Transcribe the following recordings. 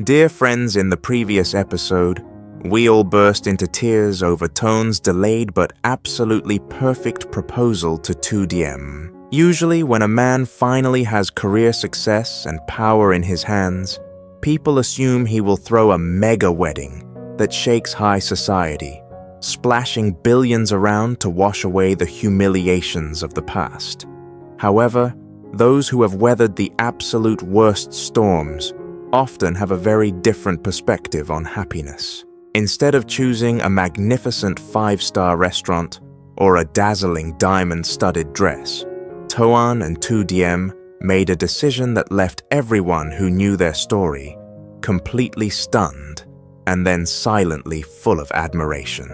Dear friends, in the previous episode, we all burst into tears over Toan's delayed but absolutely perfect proposal to Toan and Diem. Usually, when a man finally has career success and power in his hands, people assume he will throw a mega wedding that shakes high society, splashing billions around to wash away the humiliations of the past. However, those who have weathered the absolute worst storms often have a very different perspective on happiness. Instead of choosing a magnificent 5-star restaurant or a dazzling diamond-studded dress, Toan and Diem made a decision that left everyone who knew their story completely stunned and then silently full of admiration.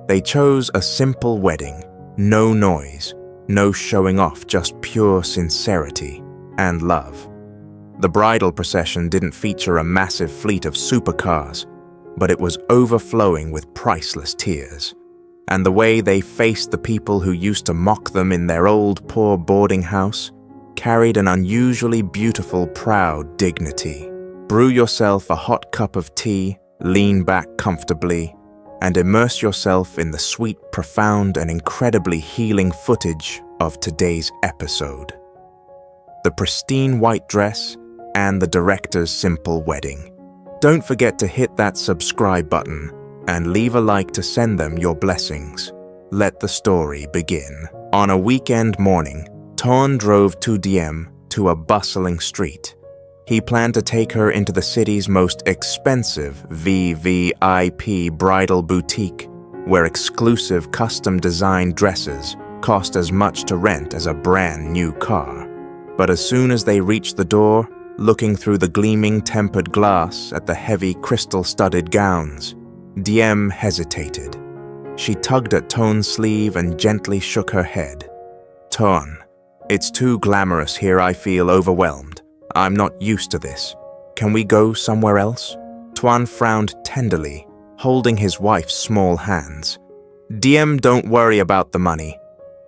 They chose a simple wedding, no noise, no showing off, just pure sincerity and love. The bridal procession didn't feature a massive fleet of supercars, but it was overflowing with priceless tears. And the way they faced the people who used to mock them in their old poor boarding house carried an unusually beautiful, proud dignity. Brew yourself a hot cup of tea, lean back comfortably, and immerse yourself in the sweet, profound, and incredibly healing footage of today's episode. The pristine white dress and the director's simple wedding. Don't forget to hit that subscribe button and leave a like to send them your blessings. Let the story begin. On a weekend morning, Toan drove Toan and Diem to a bustling street. He planned to take her into the city's most expensive VVIP bridal boutique, where exclusive custom-designed dresses cost as much to rent as a brand new car. But as soon as they reached the door, looking through the gleaming tempered glass at the heavy crystal-studded gowns, Diem hesitated. She tugged at Toan's sleeve and gently shook her head. "Toan, it's too glamorous here. I feel overwhelmed. I'm not used to this. Can we go somewhere else?" Toan frowned tenderly, holding his wife's small hands. "Diem, don't worry about the money.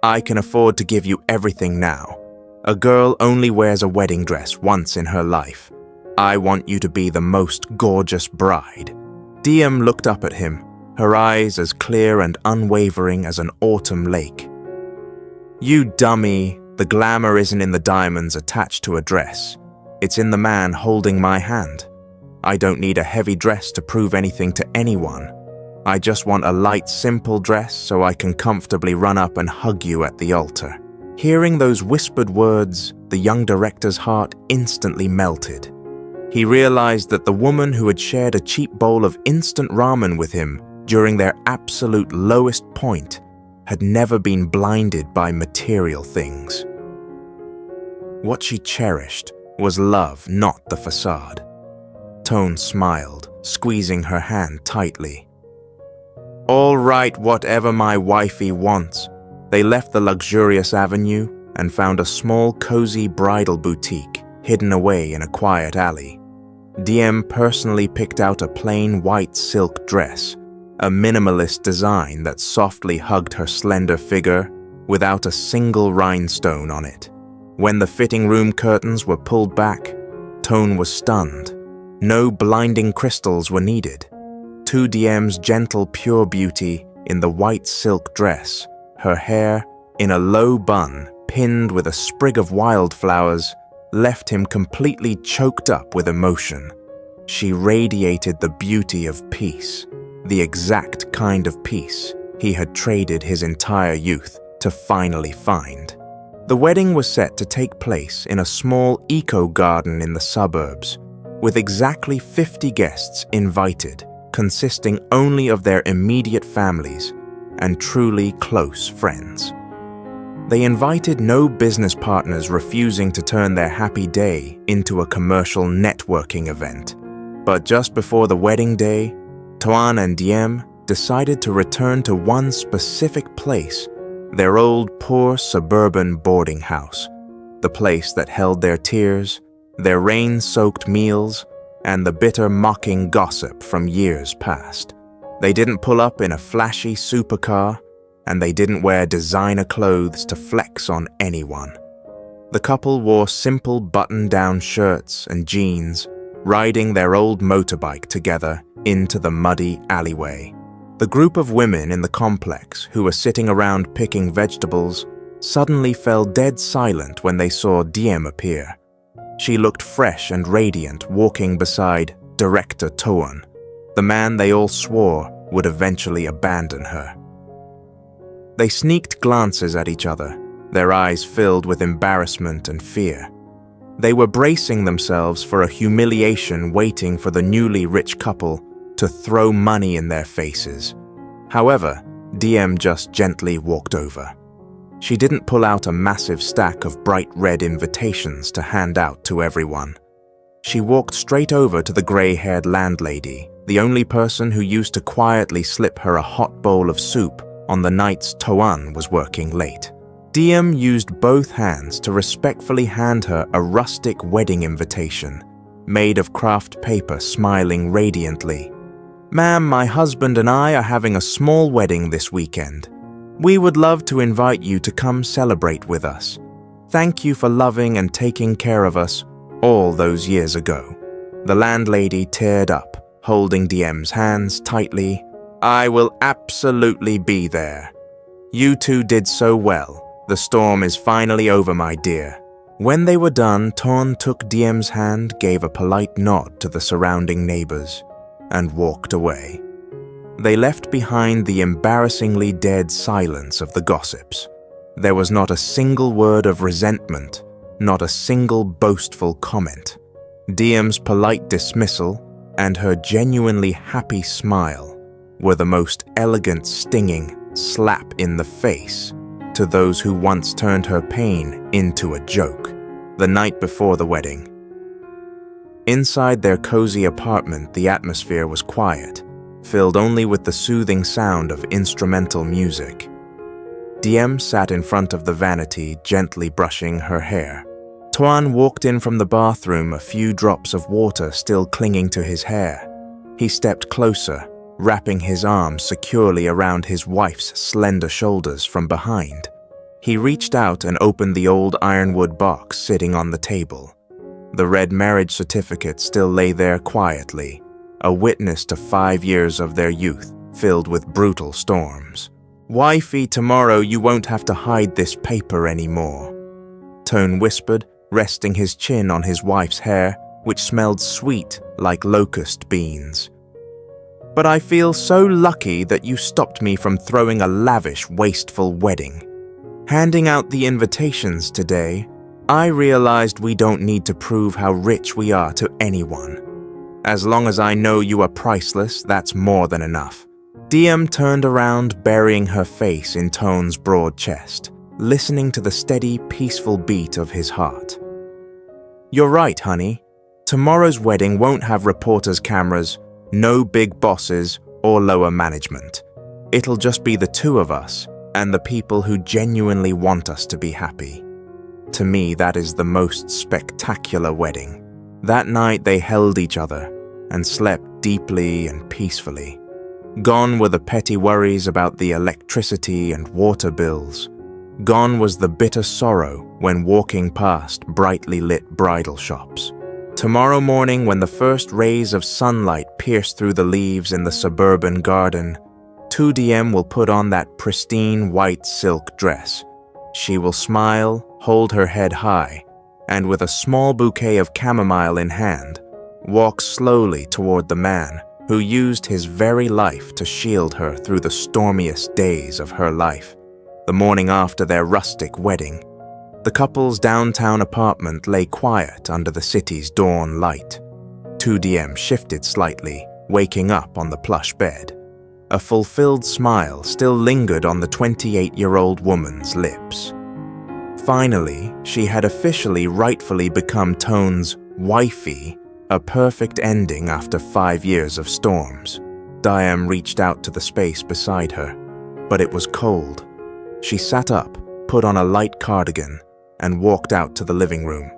I can afford to give you everything now. A girl only wears a wedding dress once in her life. I want you to be the most gorgeous bride." Diem looked up at him, her eyes as clear and unwavering as an autumn lake. "You dummy, the glamour isn't in the diamonds attached to a dress. It's in the man holding my hand. I don't need a heavy dress to prove anything to anyone. I just want a light, simple dress so I can comfortably run up and hug you at the altar." Hearing those whispered words, the young director's heart instantly melted. He realized that the woman who had shared a cheap bowl of instant ramen with him during their absolute lowest point had never been blinded by material things. What she cherished was love, not the facade. Toan smiled, squeezing her hand tightly. "All right, whatever my wifey wants." They left the luxurious avenue and found a small, cozy bridal boutique hidden away in a quiet alley. Diem personally picked out a plain white silk dress, a minimalist design that softly hugged her slender figure without a single rhinestone on it. When the fitting room curtains were pulled back, Toan was stunned. No blinding crystals were needed. Toan and Diem's gentle, pure beauty in the white silk dress, her hair in a low bun pinned with a sprig of wildflowers, left him completely choked up with emotion. She radiated the beauty of peace, the exact kind of peace he had traded his entire youth to finally find. The wedding was set to take place in a small eco-garden in the suburbs, with exactly 50 guests invited, consisting only of their immediate families and truly close friends. They invited no business partners refusing to turn their happy day into a commercial networking event. But just before the wedding day, Toan and Diem decided to return to one specific place, their old poor suburban boarding house, the place that held their tears, their rain-soaked meals, and the bitter mocking gossip from years past. They didn't pull up in a flashy supercar, and they didn't wear designer clothes to flex on anyone. The couple wore simple button-down shirts and jeans, riding their old motorbike together into the muddy alleyway. The group of women in the complex who were sitting around picking vegetables suddenly fell dead silent when they saw Diem appear. She looked fresh and radiant, walking beside Director Toan, the man they all swore would eventually abandon her. They sneaked glances at each other, their eyes filled with embarrassment and fear. They were bracing themselves for a humiliation waiting for the newly rich couple to throw money in their faces. However, Diem just gently walked over. She didn't pull out a massive stack of bright red invitations to hand out to everyone. She walked straight over to the gray-haired landlady, the only person who used to quietly slip her a hot bowl of soup on the nights Toan was working late. Diem used both hands to respectfully hand her a rustic wedding invitation, made of craft paper, smiling radiantly. "Ma'am, my husband and I are having a small wedding this weekend. We would love to invite you to come celebrate with us. Thank you for loving and taking care of us all those years ago." The landlady teared up, holding Diem's hands tightly. "I will absolutely be there. You two did so well. The storm is finally over, my dear." When they were done, Toan took Diem's hand, gave a polite nod to the surrounding neighbors, and walked away. They left behind the embarrassingly dead silence of the gossips. There was not a single word of resentment, not a single boastful comment. Diem's polite dismissal and her genuinely happy smile were the most elegant, stinging slap in the face to those who once turned her pain into a joke. The night before the wedding. Inside their cozy apartment, the atmosphere was quiet, filled only with the soothing sound of instrumental music. Diem sat in front of the vanity, gently brushing her hair. Toan walked in from the bathroom, a few drops of water still clinging to his hair. He stepped closer, wrapping his arms securely around his wife's slender shoulders from behind. He reached out and opened the old ironwood box sitting on the table. The red marriage certificate still lay there quietly, a witness to 5 years of their youth, filled with brutal storms. "Wifey, tomorrow you won't have to hide this paper anymore," Toan whispered, resting his chin on his wife's hair, which smelled sweet like locust beans. "But I feel so lucky that you stopped me from throwing a lavish, wasteful wedding. Handing out the invitations today, I realized we don't need to prove how rich we are to anyone. As long as I know you are priceless, that's more than enough." Diem turned around, burying her face in Toan's broad chest, listening to the steady, peaceful beat of his heart. "You're right, honey. Tomorrow's wedding won't have reporters' cameras, no big bosses or lower management. It'll just be the two of us and the people who genuinely want us to be happy. To me, that is the most spectacular wedding." That night they held each other and slept deeply and peacefully. Gone were the petty worries about the electricity and water bills. Gone was the bitter sorrow when walking past brightly lit bridal shops. Tomorrow morning, when the first rays of sunlight pierce through the leaves in the suburban garden, Diem will put on that pristine white silk dress. She will smile, hold her head high, and with a small bouquet of chamomile in hand, walk slowly toward the man who used his very life to shield her through the stormiest days of her life. The morning after their rustic wedding, the couple's downtown apartment lay quiet under the city's dawn light. Diem shifted slightly, waking up on the plush bed. A fulfilled smile still lingered on the 28-year-old woman's lips. Finally, she had officially rightfully become Toan's wifey, a perfect ending after 5 years of storms. Diem reached out to the space beside her, but it was cold. She sat up, put on a light cardigan, and walked out to the living room.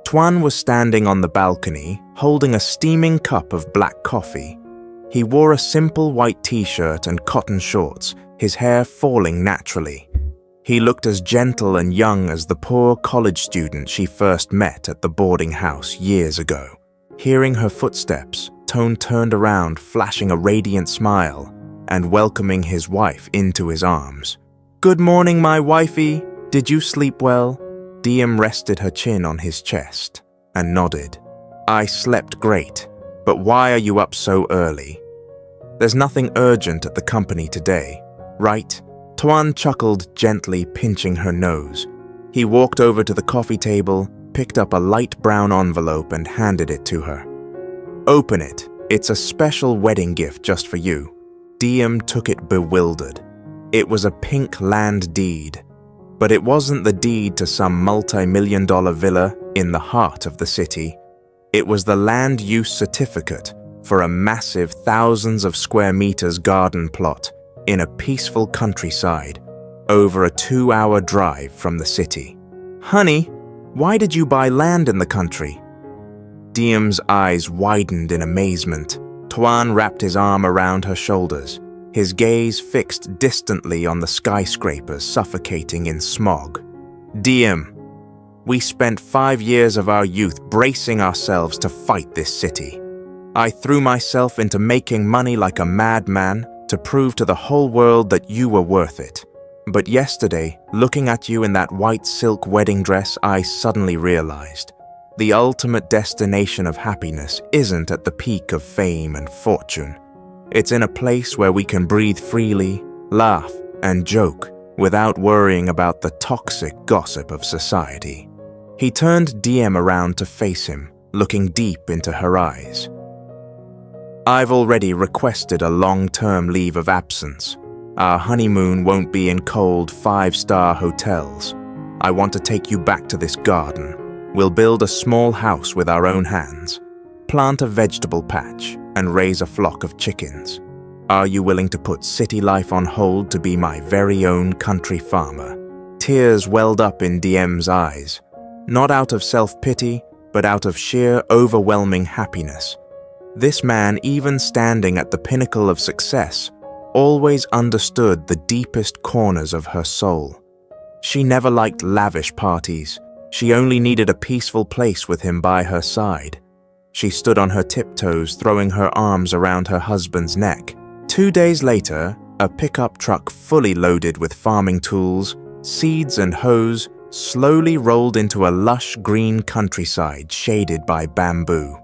Toan was standing on the balcony, holding a steaming cup of black coffee. He wore a simple white t-shirt and cotton shorts, his hair falling naturally. He looked as gentle and young as the poor college student she first met at the boarding house years ago. Hearing her footsteps, Toan turned around, flashing a radiant smile and welcoming his wife into his arms. "Good morning, my wifey. Did you sleep well?" Diem rested her chin on his chest and nodded. "I slept great, but why are you up so early? There's nothing urgent at the company today, right?" Toan chuckled gently, pinching her nose. He walked over to the coffee table, picked up a light brown envelope and handed it to her. "Open it. It's a special wedding gift just for you." Diem took it bewildered. It was a pink land deed, but it wasn't the deed to some multi-million-dollar villa in the heart of the city. It was the land use certificate for a massive thousands of square meters garden plot in a peaceful countryside, over a 2-hour drive from the city. "Honey, why did you buy land in the country?" Diem's eyes widened in amazement. Toan wrapped his arm around her shoulders, his gaze fixed distantly on the skyscrapers suffocating in smog. "Diem, we spent 5 years of our youth bracing ourselves to fight this city. I threw myself into making money like a madman to prove to the whole world that you were worth it. But yesterday, looking at you in that white silk wedding dress, I suddenly realized the ultimate destination of happiness isn't at the peak of fame and fortune. It's in a place where we can breathe freely, laugh, and joke without worrying about the toxic gossip of society." He turned Diem around to face him, looking deep into her eyes. "I've already requested a long-term leave of absence. Our honeymoon won't be in cold 5-star hotels. I want to take you back to this garden. We'll build a small house with our own hands, plant a vegetable patch, and raise a flock of chickens. Are you willing to put city life on hold to be my very own country farmer?" Tears welled up in Diem's eyes, not out of self-pity, but out of sheer, overwhelming happiness. This man, even standing at the pinnacle of success, always understood the deepest corners of her soul. She never liked lavish parties. She only needed a peaceful place with him by her side. She stood on her tiptoes, throwing her arms around her husband's neck. 2 days later, a pickup truck fully loaded with farming tools, seeds and hoes slowly rolled into a lush green countryside shaded by bamboo.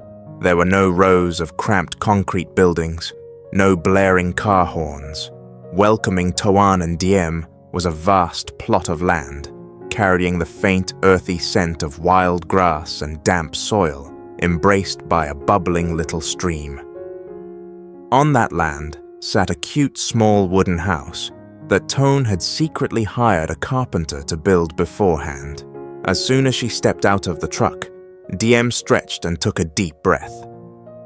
There were no rows of cramped concrete buildings, no blaring car horns. Welcoming Toan and Diem was a vast plot of land, carrying the faint, earthy scent of wild grass and damp soil, embraced by a bubbling little stream. On that land sat a cute small wooden house that Toan had secretly hired a carpenter to build beforehand. As soon as she stepped out of the truck, Diem stretched and took a deep breath.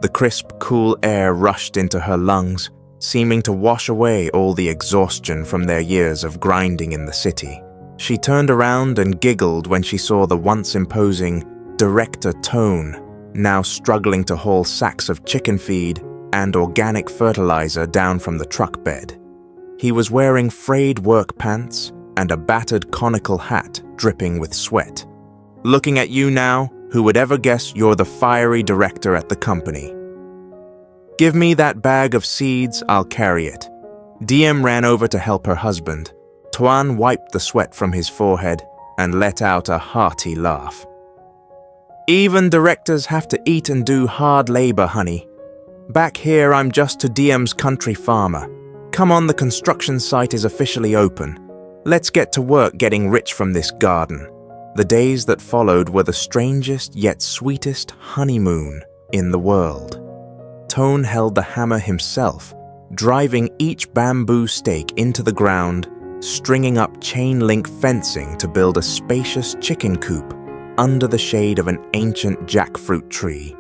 The crisp, cool air rushed into her lungs, seeming to wash away all the exhaustion from their years of grinding in the city. She turned around and giggled when she saw the once imposing Director Toan, now struggling to haul sacks of chicken feed and organic fertilizer down from the truck bed. He was wearing frayed work pants and a battered conical hat dripping with sweat. "Looking at you now, who would ever guess you're the fiery director at the company? Give me that bag of seeds, I'll carry it." Diem ran over to help her husband. Toan wiped the sweat from his forehead and let out a hearty laugh. "Even directors have to eat and do hard labor, honey. Back here, I'm just to Diem's country farmer. Come on, the construction site is officially open. Let's get to work getting rich from this garden." The days that followed were the strangest yet sweetest honeymoon in the world. Toan held the hammer himself, driving each bamboo stake into the ground, stringing up chain-link fencing to build a spacious chicken coop under the shade of an ancient jackfruit tree.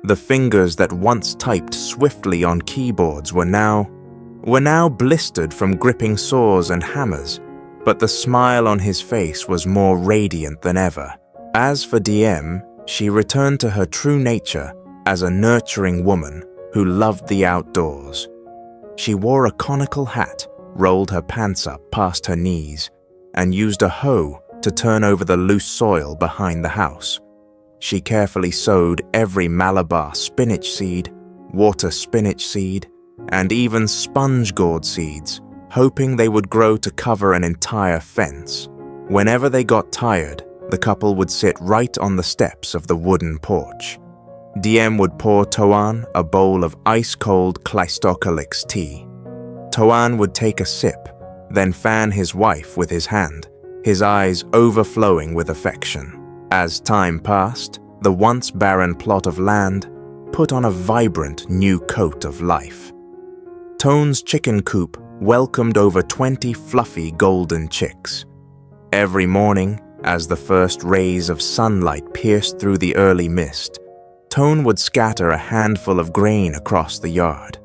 The fingers that once typed swiftly on keyboards were now blistered from gripping saws and hammers, but the smile on his face was more radiant than ever. As for Diem, she returned to her true nature as a nurturing woman who loved the outdoors. She wore a conical hat, rolled her pants up past her knees, and used a hoe to turn over the loose soil behind the house. She carefully sowed every Malabar spinach seed, water spinach seed, and even sponge gourd seeds, hoping they would grow to cover an entire fence. Whenever they got tired, the couple would sit right on the steps of the wooden porch. Diem would pour Toan a bowl of ice-cold Cleistocalyx tea. Toan would take a sip, then fan his wife with his hand, his eyes overflowing with affection. As time passed, the once barren plot of land put on a vibrant new coat of life. Toan's chicken coop welcomed over 20 fluffy golden chicks. Every morning, as the first rays of sunlight pierced through the early mist, Toan would scatter a handful of grain across the yard.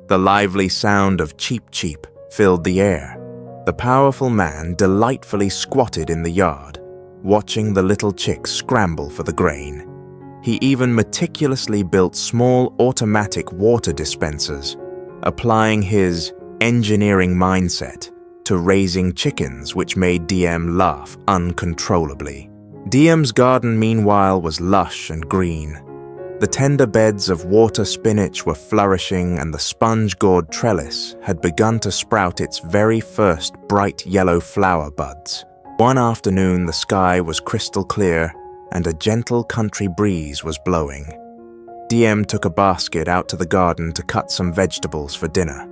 The lively sound of cheep-cheep filled the air. The powerful man delightfully squatted in the yard, watching the little chicks scramble for the grain. He even meticulously built small automatic water dispensers, applying his engineering mindset to raising chickens, which made Diem laugh uncontrollably. Diem's garden, meanwhile, was lush and green. The tender beds of water spinach were flourishing, and the sponge gourd trellis had begun to sprout its very first bright yellow flower buds. One afternoon, the sky was crystal clear, and a gentle country breeze was blowing. Diem took a basket out to the garden to cut some vegetables for dinner.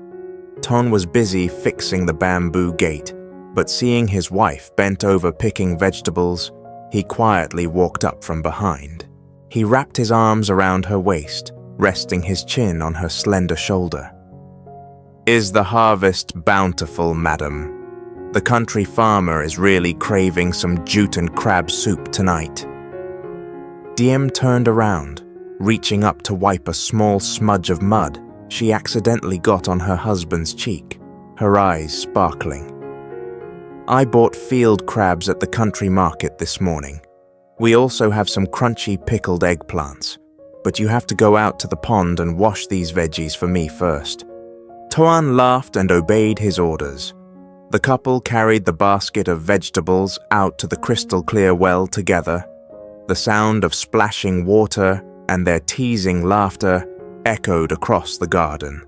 Toan was busy fixing the bamboo gate, but seeing his wife bent over picking vegetables, he quietly walked up from behind. He wrapped his arms around her waist, resting his chin on her slender shoulder. "Is the harvest bountiful, madam? The country farmer is really craving some jute and crab soup tonight." Diem turned around, reaching up to wipe a small smudge of mud she accidentally got on her husband's cheek, her eyes sparkling. "I bought field crabs at the country market this morning. We also have some crunchy pickled eggplants, but you have to go out to the pond and wash these veggies for me first." Toan laughed and obeyed his orders. The couple carried the basket of vegetables out to the crystal-clear well together. The sound of splashing water and their teasing laughter echoed across the garden.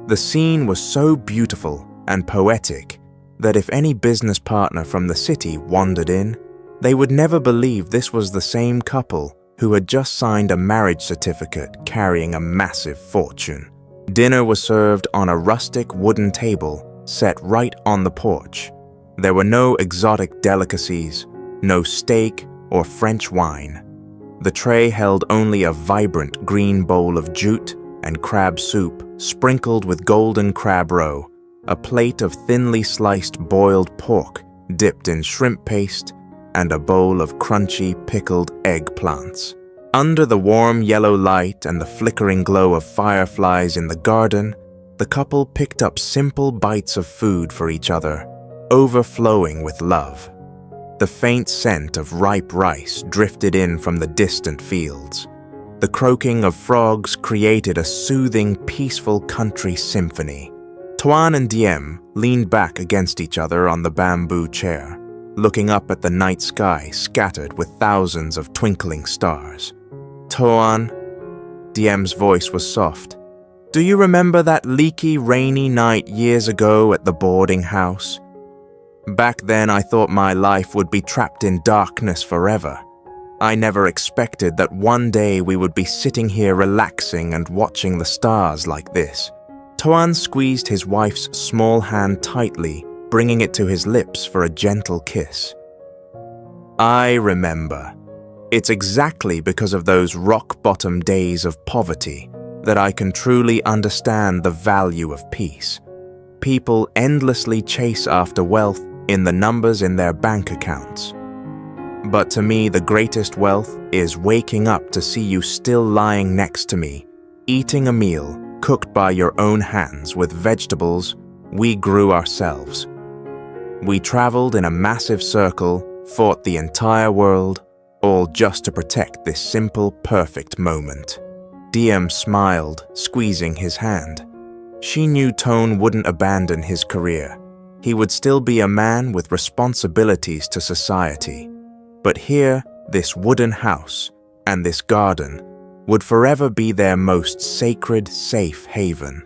The scene was so beautiful and poetic that if any business partner from the city wandered in, they would never believe this was the same couple who had just signed a marriage certificate carrying a massive fortune. Dinner was served on a rustic wooden table set right on the porch. There were no exotic delicacies, no steak or French wine. The tray held only a vibrant green bowl of jute and crab soup sprinkled with golden crab roe, a plate of thinly sliced boiled pork dipped in shrimp paste, and a bowl of crunchy pickled eggplants. Under the warm yellow light and the flickering glow of fireflies in the garden, the couple picked up simple bites of food for each other, overflowing with love. The faint scent of ripe rice drifted in from the distant fields. The croaking of frogs created a soothing, peaceful country symphony. Toan and Diem leaned back against each other on the bamboo chair, looking up at the night sky scattered with thousands of twinkling stars. "Toan," Diem's voice was soft, "do you remember that leaky, rainy night years ago at the boarding house? Back then I thought my life would be trapped in darkness forever. I never expected that one day we would be sitting here relaxing and watching the stars like this." Toan squeezed his wife's small hand tightly, bringing it to his lips for a gentle kiss. "I remember. It's exactly because of those rock-bottom days of poverty that I can truly understand the value of peace. People endlessly chase after wealth in the numbers in their bank accounts. But to me, the greatest wealth is waking up to see you still lying next to me, eating a meal cooked by your own hands with vegetables we grew ourselves. We traveled in a massive circle, fought the entire world, all just to protect this simple, perfect moment." Diem smiled, squeezing his hand. She knew Toan wouldn't abandon his career. He would still be a man with responsibilities to society. But here, this wooden house, and this garden would forever be their most sacred, safe haven,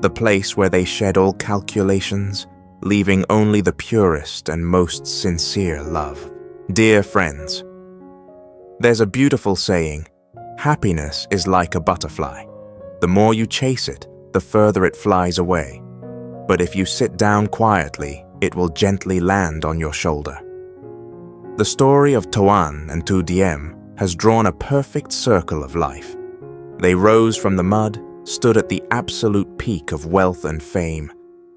the place where they shed all calculations, leaving only the purest and most sincere love. Dear friends, there's a beautiful saying, happiness is like a butterfly. The more you chase it, the further it flies away. But if you sit down quietly, it will gently land on your shoulder. The story of Toan and Diem has drawn a perfect circle of life. They rose from the mud, stood at the absolute peak of wealth and fame,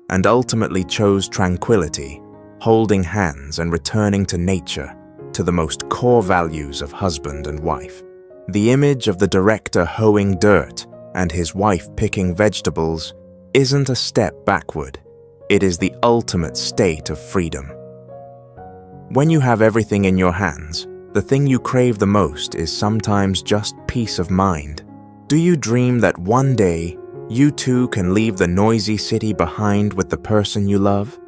and ultimately chose tranquility, holding hands and returning to nature, to the most core values of husband and wife. The image of the director hoeing dirt and his wife picking vegetables isn't a step backward, it is the ultimate state of freedom. When you have everything in your hands, the thing you crave the most is sometimes just peace of mind. Do you dream that one day you too can leave the noisy city behind with the person you love?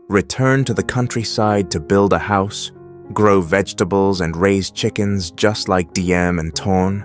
Return to the countryside to build a house, grow vegetables and raise chickens just like Diem and Toan?